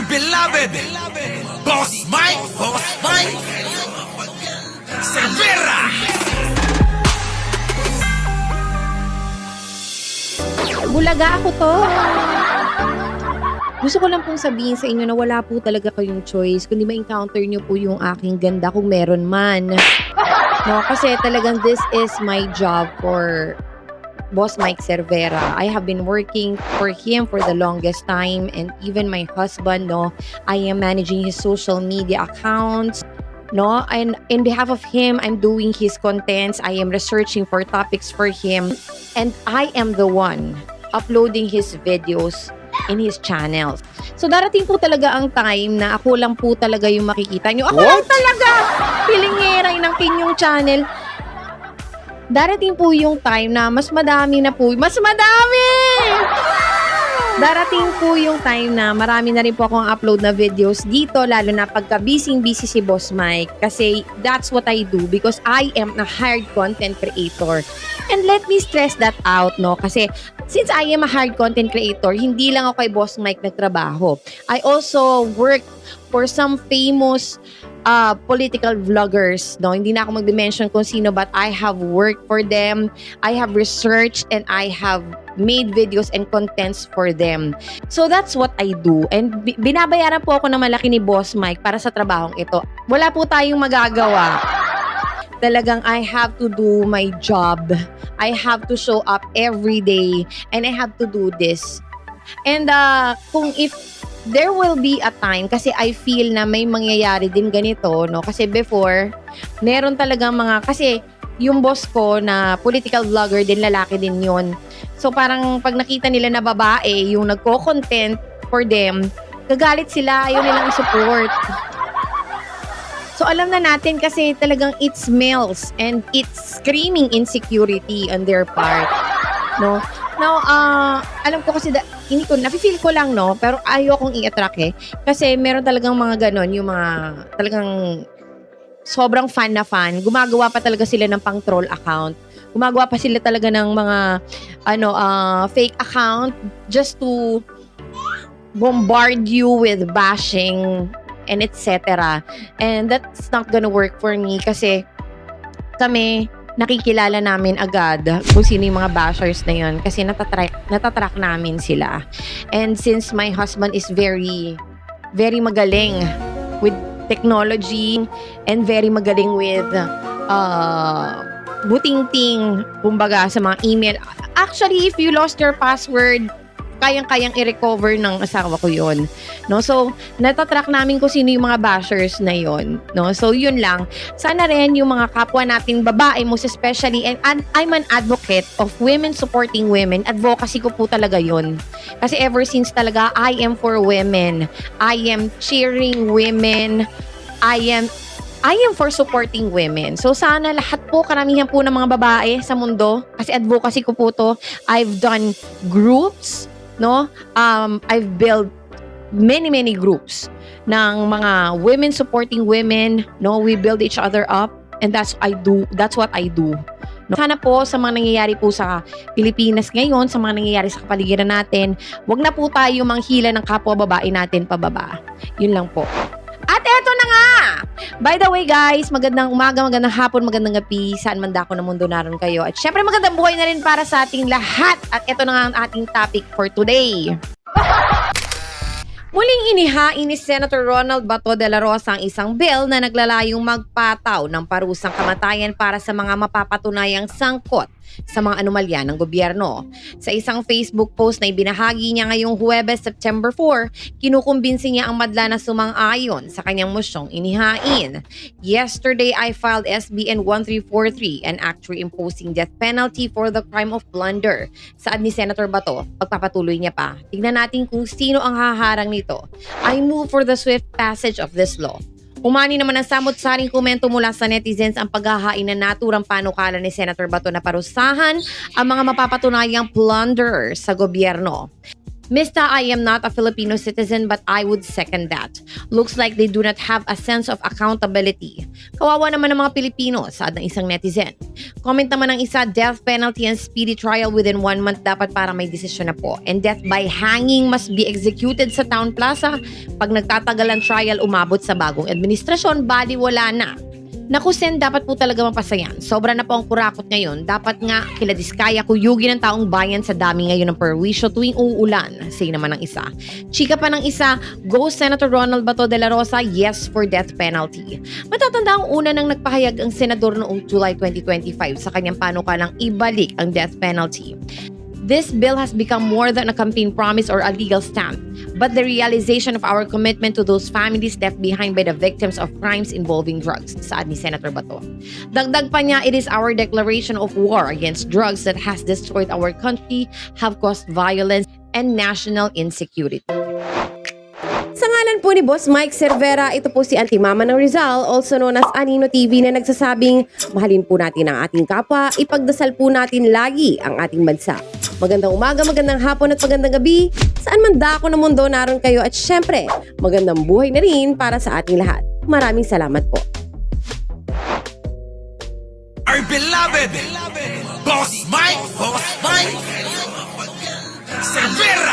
beloved Boss Mike Cervera. Bulaga ako to. Gusto ko lang pong sabihin sa inyo na wala po talaga kayong choice kundi ma-encounter nyo po yung aking ganda kung meron man. No, kasi talagang this is my job for Boss Mike Cervera. I have been working for him for the longest time, and even my husband, no, I am managing his social media accounts, no, and in behalf of him, I'm doing his contents, I am researching for topics for him, and I am the one uploading his videos in his channels. So darating po talaga ang time na ako lang po talaga yung makikita nyo. Ako lang talaga! Pilingeray ng Kinyong channel. Darating po yung time na mas madami na po. Mas madami! Darating po yung time na marami na rin po akong upload na videos dito, lalo na pagka busy si Boss Mike. Kasi that's what I do because I am a hired content creator. And let me stress that out, no? Kasi since I am a hired content creator, hindi lang ako kay Boss Mike nagtrabaho. I also work for some famous political vloggers, no? Hindi na ako mag-mention kung sino, but I have worked for them. I have researched and I have made videos and contents for them. So that's what I do. And binabayaran po ako ng malaki ni Boss Mike para sa trabahong ito. Wala po tayong magagawa. Talagang I have to do my job. I have to show up every day and I have to do this. And kung if there will be a time, kasi I feel na may mangyayari din ganito, no? Kasi before, meron talagang kasi yung boss ko na political vlogger din, lalaki din yon. So parang pag nakita nila na babae, yung nagko-content for them, gagalit sila, ayaw nilang i-support. So alam na natin kasi talagang it smells and it's screaming insecurity on their part, no? Now, alam ko kasi hindi ko, nafe-feel ko lang, no? Pero ayaw kong i-attract kasi meron talagang mga ganon, yung mga talagang sobrang fan na fan. Gumagawa pa talaga sila ng pang-troll account. Gumagawa pa sila talaga ng mga fake account just to bombard you with bashing and etc. And that's not gonna work for me kasi kami nakikilala namin agad kung sino yung mga bashers na yun kasi natatrack namin sila. And since my husband is very, very magaling with technology and very magaling with buting-ting, kumbaga sa mga email. Actually, if you lost your password, kayang-kayang i-recover ng asawa ko yon, no? So natatrack namin kung sino yung mga bashers na yon, no? So yun lang, sana rin yung mga kapwa nating babae, most especially, and I'm an advocate of women supporting women. Advocacy ko po talaga yon kasi ever since talaga I am for women, I am cheering women, I am for supporting women. So sana lahat po, karamihan po ng mga babae sa mundo, kasi advocacy ko po to, I've done groups, no? I've built many groups ng mga women supporting women, no? We build each other up and that's what I do. No? Sana po sa mga nangyayari po sa Pilipinas ngayon, sa mga nangyayari sa kapaligiran natin, wag na po tayo manghila ng kapwa babae natin pababa. Yun lang po. At eto na nga! By the way guys, magandang umaga, magandang hapon, magandang gabi, saan man dako ng mundo naroon kayo. At syempre magandang buhay na rin para sa ating lahat. At eto na nga ang ating topic for today. Muling inihain ni Senator Ronald Bato de la Rosa ang isang bill na naglalayong magpataw ng parusang kamatayan para sa mga mapapatunayang sangkot sa mga anomalya ng gobyerno. Sa isang Facebook post na ibinahagi niya ngayong Huwebes, September 4, kinukumbinsi niya ang madla na sumang-ayon sa kanyang mosyong inihain. Yesterday, I filed SBN 1343, an act imposing death penalty for the crime of plunder. Saad ni Senator Bato, pagpapatuloy niya pa, tignan natin kung sino ang haharang nito. I move for the swift passage of this law. Umani naman ang samot-saring komento mula sa netizens ang paghahain ng naturang panukala ni Senator Bato na parusahan ang mga mapapatunayang plunderers sa gobyerno. Mista, I am not a Filipino citizen but I would second that. Looks like they do not have a sense of accountability. Kawawa naman ng mga Pilipino, saad ng isang netizen. Comment naman ng isa, death penalty and speedy trial within 1 month dapat para may desisyon na po. And death by hanging must be executed sa Town Plaza. Pag nagtatagal ang trial, umabot sa bagong administrasyon, bali wala na. Naku, Sen, dapat po talaga mapasayan. Sobra na po ang kurakot ngayon. Dapat nga kila Diskaya kuyugin ng taong bayan sa dami ngayon ng perwisyo tuwing uulan. Say naman ng isa. Chika pa ng isa, go Senator Ronald Bato de la Rosa, yes for death penalty. Matatanda ang una nang nagpahayag ang senador noong July 2025 sa kanyang panukalang ibalik ang death penalty. This bill has become more than a campaign promise or a legal stand, but the realization of our commitment to those families left behind by the victims of crimes involving drugs, saad ni Senator Bato. Dagdag pa niya, it is our declaration of war against drugs that has destroyed our country, have caused violence, and national insecurity. Sa ngalan po ni Boss Mike Cervera, ito po si Auntie Mama ng Rizal, also known as Anino TV, na nagsasabing, mahalin po natin ang ating kapwa, ipagdasal po natin lagi ang ating bansa. Magandang umaga, magandang hapon at magandang gabi. Saan man dako ng mundo naroon kayo, at syempre, magandang buhay na rin para sa ating lahat. Maraming salamat po. Our beloved Boss Mike Cervera.